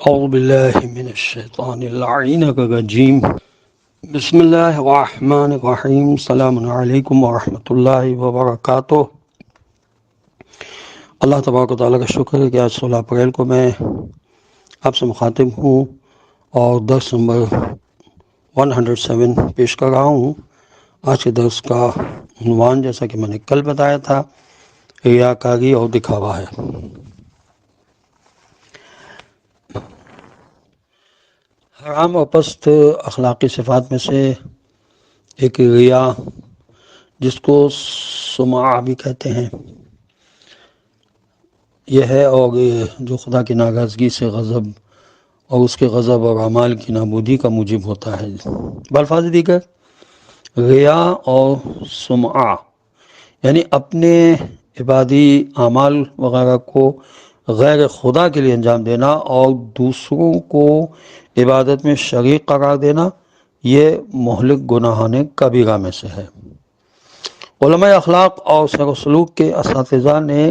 اعوذ باللہ من الشیطان اللعین الرجیم بسم اللہ الرحمن الرحیم السلام علیکم ورحمۃ اللہ وبرکاتہ۔ اللہ تبارک و تعالیٰ کا شکر ہے کہ آج 16 اپریل کو میں آپ سے مخاطب ہوں اور درس نمبر 107 پیش کر رہا ہوں۔ آج کے درس کا عنوان جیسا کہ میں نے کل بتایا تھا ریاکاری اور دکھاوا ہے۔ حرام اور پست اخلاقی صفات میں سے ایک ریا، جس کو سمعہ بھی کہتے ہیں، یہ ہے، اور جو خدا کی ناراضگی سے غضب اور اس کے غضب اور اعمال کی نابودی کا موجب ہوتا ہے۔ بالفاظ دیگر ریا اور سمعہ یعنی اپنے عبادی اعمال وغیرہ کو غیر خدا کے لیے انجام دینا اور دوسروں کو عبادت میں شریک قرار دینا، یہ مہلک گناہان کبیرہ میں سے ہے۔ علماء اخلاق اور سیر و سلوک کے اساتذہ نے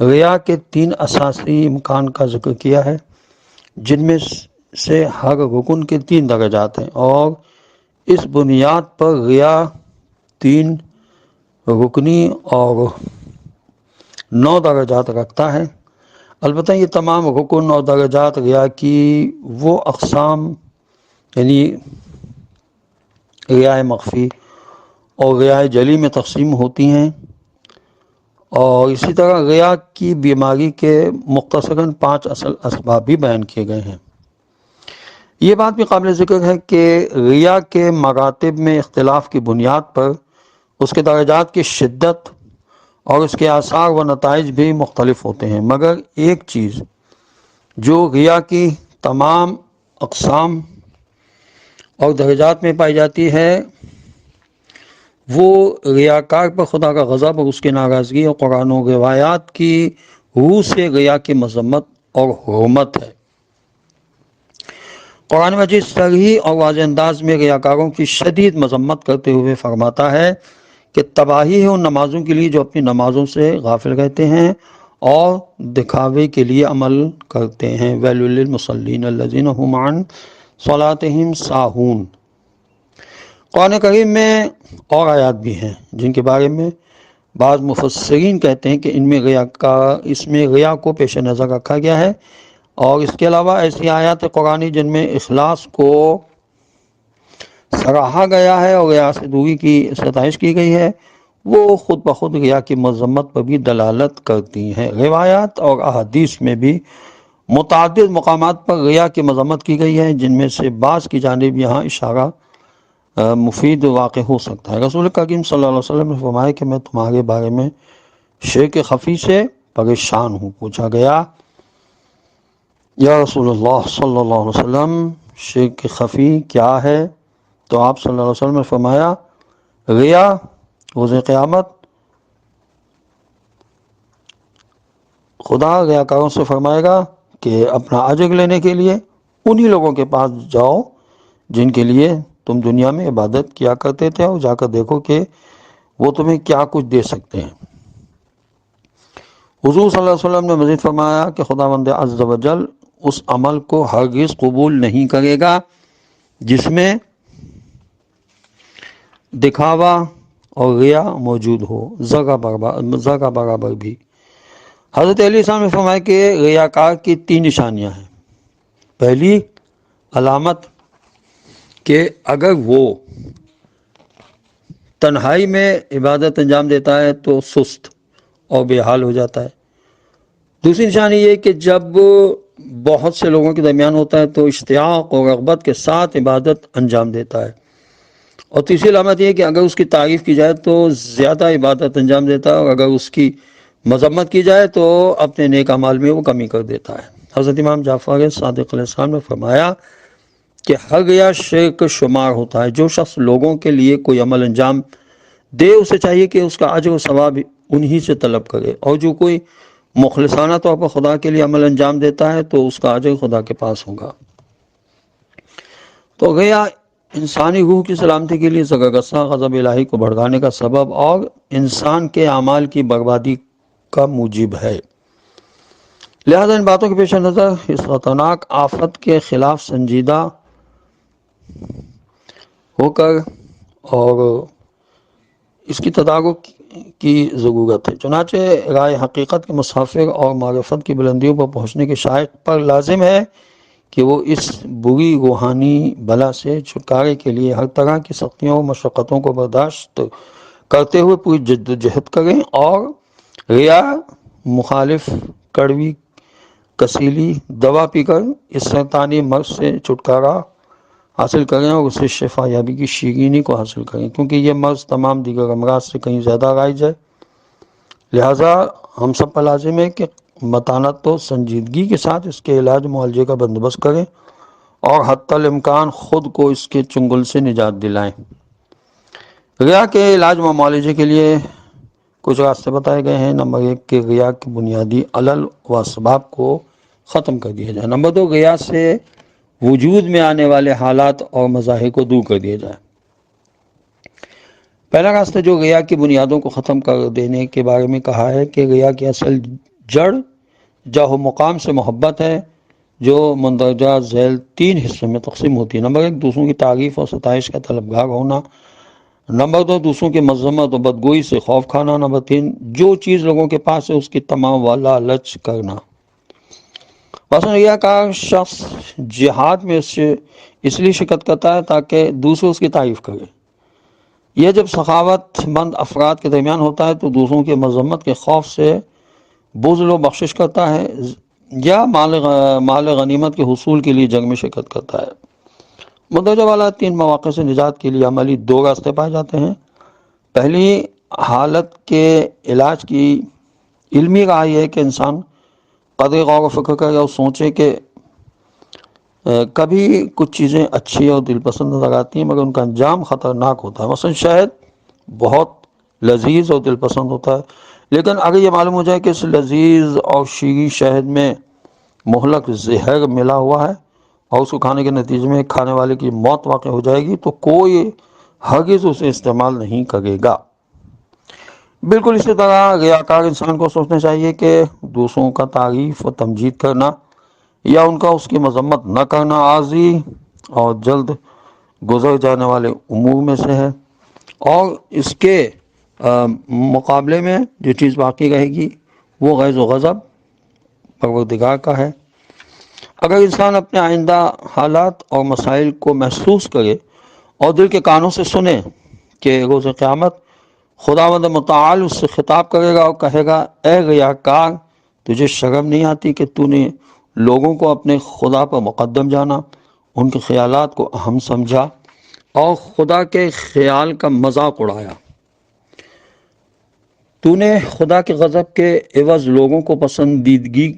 ریا کے 3 اساسی امکان کا ذکر کیا ہے، جن میں سے ہر رکن کے 3 درجات ہیں، اور اس بنیاد پر ریا 3 رکنی اور 9 درجات رکھتا ہے۔ البتہ یہ تمام رکن اور درجات ریا کی وہ اقسام یعنی ریا مخفی اور ریا جلی میں تقسیم ہوتی ہیں، اور اسی طرح ریا کی بیماری کے مختصراً 5 اصل اسباب بھی بیان کیے گئے ہیں۔ یہ بات بھی قابل ذکر ہے کہ ریا کے مراتب میں اختلاف کی بنیاد پر اس کے درجات کی شدت اور اس کے آثار و نتائج بھی مختلف ہوتے ہیں، مگر ایک چیز جو ریا کی تمام اقسام اور درجات میں پائی جاتی ہے، وہ ریاکار پر خدا کا غضب اور اس کی ناراضگی اور قرآن و روایات کی روح سے ریا کی مذمت اور حرمت ہے۔ قرآن مجید صریح اور واضح انداز میں ریاکاروں کی شدید مذمت کرتے ہوئے فرماتا ہے کہ تباہی ہے ان نمازوں کے لیے جو اپنی نمازوں سے غافل رہتے ہیں اور دکھاوے کے لیے عمل کرتے ہیں۔ ویل للمصلین الذین هم عن صلاتهم ساہون۔ قرآن کریم میں اور آیات بھی ہیں جن کے بارے میں بعض مفسرین کہتے ہیں کہ اس میں ریا کو پیش نظر رکھا گیا ہے، اور اس کے علاوہ ایسی آیات قرآنی جن میں اخلاص کو سراہا گیا ہے اور ریا سے دوری کی ستائش کی گئی ہے، وہ خود بخود ریا کی مذمت پر بھی دلالت کرتی ہیں۔ روایات اور احادیث میں بھی متعدد مقامات پر ریا کی مذمت کی گئی ہے، جن میں سے بعض کی جانب یہاں اشارہ مفید واقع ہو سکتا ہے۔ رسول کریم صلی اللہ علیہ وسلم نے فرمایا کہ میں تمہارے بارے میں شرک خفی سے پریشان ہوں۔ پوچھا گیا یا رسول اللہ صلی اللہ علیہ وسلم شرک خفی کیا ہے؟ تو آپ صلی اللہ علیہ وسلم نے فرمایا ریا روز قیامت خدا ریاکاروں سے فرمائے گا کہ اپنا اجر لینے کے لیے انہی لوگوں کے پاس جاؤ جن کے لیے تم دنیا میں عبادت کیا کرتے تھے، اور جا کر دیکھو کہ وہ تمہیں کیا کچھ دے سکتے ہیں۔ حضور صلی اللہ علیہ وسلم نے مزید فرمایا کہ خداوند عز و جل اس عمل کو ہرگز قبول نہیں کرے گا جس میں دکھاوا اور ریا موجود ہو، ذرہ برابر بھی۔ حضرت علیہ السلام نے فرمایا کہ ریاکار کی 3 نشانیاں ہیں۔ پہلی علامت کہ اگر وہ تنہائی میں عبادت انجام دیتا ہے تو سست اور بے حال ہو جاتا ہے۔ دوسری نشانی یہ کہ جب بہت سے لوگوں کے درمیان ہوتا ہے تو اشتیاق اور رغبت کے ساتھ عبادت انجام دیتا ہے۔ اور تیسری علامت یہ کہ اگر اس کی تعریف کی جائے تو زیادہ عبادت انجام دیتا ہے، اور اگر اس کی مذمت کی جائے تو اپنے نیک اعمال میں وہ کمی کر دیتا ہے۔ حضرت امام جعفر صادق علیہ السلام نے فرمایا کہ ہر ریا شرک شمار ہوتا ہے۔ جو شخص لوگوں کے لیے کوئی عمل انجام دے اسے چاہیے کہ اس کا اجر و ثواب انہی سے طلب کرے، اور جو کوئی مخلصانہ طور پر خدا کے لیے عمل انجام دیتا ہے تو اس کا اجر خدا کے پاس ہوگا۔ تو ریا انسانی روح کی سلامتی کے لیے زگرغصہ غضب الہی کو بھڑکانے کا سبب اور انسان کے اعمال کی بربادی کا موجب ہے۔ لہذا ان باتوں کے پیش نظر اس خطرناک آفت کے خلاف سنجیدہ ہو کر اور اس کی تدارک کی ضرورت ہے۔ چنانچہ رائے حقیقت کے مسافر اور معرفت کی بلندیوں پر پہنچنے کے شائق پر لازم ہے کہ وہ اس بری روحانی بلا سے چھٹکارے کے لیے ہر طرح کی سختیوں و مشقتوں کو برداشت کرتے ہوئے پوری جد و جہد کریں اور ریا مخالف کڑوی کسیلی دوا پی کر اس شیطانی مرض سے چھٹکارا حاصل کریں اور اسے شفا یابی کی شیرینی کو حاصل کریں، کیونکہ یہ مرض تمام دیگر امراض سے کہیں زیادہ رائج ہے۔ لہٰذا ہم سب پر لازم ہے کہ متانت و سنجیدگی کے ساتھ اس کے علاج معالجے کا بندوبست کریں اور حتی الامکان خود کو اس کے چنگل سے نجات دلائیں۔ ریا کے علاج و معالجے کے لیے کچھ راستے بتائے گئے ہیں۔ نمبر 1 کہ ریا کے بنیادی علل و اسباب کو ختم کر دیا جائے۔ نمبر 2 ریا سے وجود میں آنے والے حالات اور مظاہر کو دور کر دیا جائے۔ پہلا راستہ جو ریا کی بنیادوں کو ختم کر دینے کے بارے میں کہا ہے کہ ریا کی اصل جڑ جاہ و مقام سے محبت ہے، جو مندرجہ ذیل 3 حصوں میں تقسیم ہوتی ہے۔ نمبر 1 دوسروں کی تعریف اور ستائش کا طلبگار ہونا۔ نمبر 2 دوسروں کی مذمت و بدگوئی سے خوف کھانا۔ نمبر 3 جو چیز لوگوں کے پاس ہے اس کی تمام لالچ کرنا۔ مثلا ریاکار شخص جہاد میں اس لیے شرکت کرتا ہے تاکہ دوسرے اس کی تعریف کرے۔ یہ جب سخاوت مند افراد کے درمیان ہوتا ہے تو دوسروں کی مذمت کے خوف سے بذل و بخشش کرتا ہے یا مال غنیمت کے حصول کے لیے جنگ میں شرکت کرتا ہے۔ مندرجہ والا 3 مواقع سے نجات کے لیے عملی 2 راستے پائے جاتے ہیں۔ پہلی حالت کے علاج کی علمی رائے ہے کہ انسان قدر غور و فکر کرے اور سوچے کہ کبھی کچھ چیزیں اچھی اور دل پسند نظر آتی ہیں مگر ان کا انجام خطرناک ہوتا ہے۔ مثلا شہد بہت لذیذ اور دل پسند ہوتا ہے، لیکن اگر یہ معلوم ہو جائے کہ اس لذیذ اور شیریں شہد میں مہلک زہر ملا ہوا ہے اور اس کو کھانے کے نتیجے میں کھانے والے کی موت واقع ہو جائے گی تو کوئی ہرگز اسے استعمال نہیں کرے گا۔ بالکل اسی طرح ریاکار انسان کو سوچنا چاہیے کہ دوسروں کا تعریف و تمجید کرنا یا ان کا اس کی مذمت نہ کرنا عارضی اور جلد گزر جانے والے امور میں سے ہے، اور اس کے مقابلے میں جو چیز باقی رہے گی وہ غیظ و غضب پروردگار کا ہے۔ اگر انسان اپنے آئندہ حالات اور مسائل کو محسوس کرے اور دل کے کانوں سے سنے کہ روز قیامت خداوند متعال اس سے خطاب کرے گا اور کہے گا اے ریاکار تجھے شرم نہیں آتی کہ تو نے لوگوں کو اپنے خدا پر مقدم جانا، ان کے خیالات کو اہم سمجھا اور خدا کے خیال کا مذاق اڑایا۔ تو نے خدا کے غضب کے عوض لوگوں کو پسندیدگی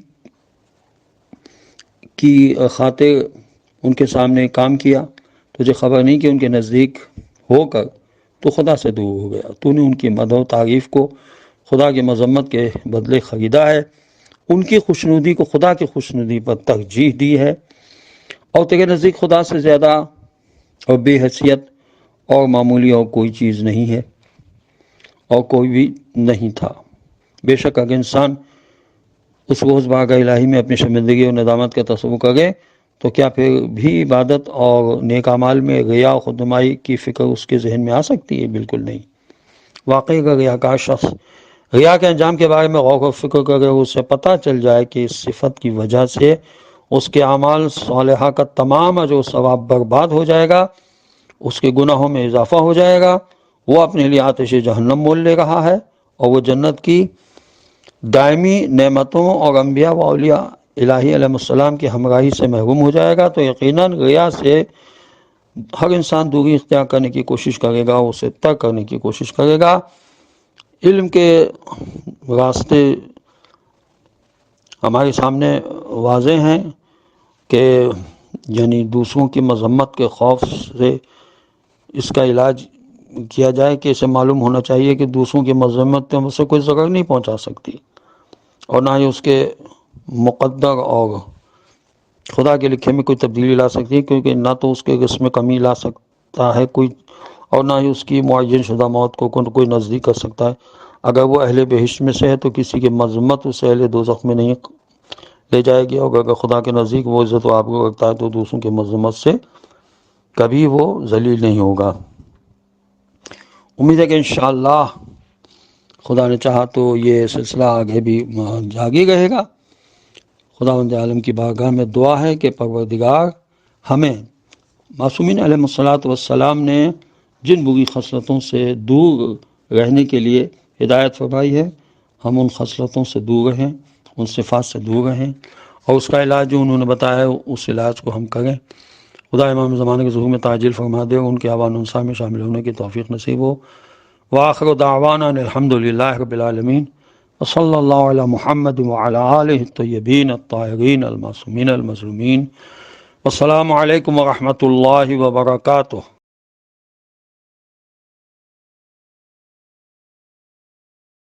کی خاطر ان کے سامنے کام کیا، تجھے خبر نہیں کہ ان کے نزدیک ہو کر تو خدا سے دور ہو گیا۔ تو نے ان کی مدح و تعریف کو خدا کی مذمت کے بدلے خریدا ہے، ان کی خوشنودی کو خدا کی خوشنودی پر ترجیح دی ہے، اور تیرے نزدیک خدا سے زیادہ اور بے حیثیت اور معمولی اور کوئی چیز نہیں ہے اور کوئی بھی نہیں تھا۔ بے شک اگر انسان اس روز بارگاہ الہی میں اپنی شرمندگی اور ندامت کا تصور کرے تو کیا پھر بھی عبادت اور نیک اعمال میں ریا و خودنمائی کی فکر اس کے ذہن میں آ سکتی ہے؟ بالکل نہیں۔ واقعی اگر ریاکار شخص ریا کے انجام کے بارے میں غور و فکر کرے اور اسے پتہ چل جائے کہ اس صفت کی وجہ سے اس کے اعمال صالحہ کا تمام اجر و ثواب برباد ہو جائے گا، اس کے گناہوں میں اضافہ ہو جائے گا، وہ اپنے لیے آتش جہنم مول لے رہا ہے اور وہ جنت کی دائمی نعمتوں اور انبیاء و اولیاء الہی علیہ السلام کی ہمراہی سے محروم ہو جائے گا، تو یقیناً ریا سے ہر انسان دوری اختیار کرنے کی کوشش کرے گا، اسے ترک کرنے کی کوشش کرے گا۔ علم کے راستے ہمارے سامنے واضح ہیں کہ یعنی دوسروں کی مذمت کے خوف سے اس کا علاج کیا جائے کہ اسے معلوم ہونا چاہیے کہ دوسروں کی مذمت ہم سے کوئی ضرر نہیں پہنچا سکتی اور نہ ہی اس کے مقدر اور خدا کے لکھے میں کوئی تبدیلی لا سکتی ہے، کیونکہ نہ تو اس کے رزق میں کمی لا سکتا ہے کوئی، اور نہ ہی اس کی معین شدہ موت کو کوئی نزدیک کر سکتا ہے۔ اگر وہ اہل بہشت میں سے ہے تو کسی کی مذمت اسے اہل دوزخ میں نہیں لے جائے گی، اور اگر خدا کے نزدیک وہ عزت و آبرو رکھتا ہے تو دوسروں کی مذمت سے کبھی وہ ذلیل نہیں ہوگا۔ امید ہے کہ انشاءاللہ خدا نے چاہا تو یہ سلسلہ آگے بھی جاری رہے گا۔ خداوند عالم کی بارگاہ میں دعا ہے کہ پروردگار ہمیں معصومین علیہ الصلاۃ والسلام نے جن بری خصلتوں سے دور رہنے کے لیے ہدایت فرمائی ہے، ہم ان خصلتوں سے دور رہیں، ان صفات سے دور رہیں، اور اس کا علاج جو انہوں نے بتایا ہے اس علاج کو ہم کریں۔ خدا امام زمانے کے ظہور میں تعجیل فرما دے، ان کے اوان انسا میں شامل ہونے کی توفیق نصیب ہو۔ وآخر دعوانا الحمد للہ رب العالمین، وصلی اللہ علی محمد وعلی آلہ الطیبین الطاہرین المعصومین المظلومین۔ والسلام علیکم ورحمۃ اللہ وبرکاتہ۔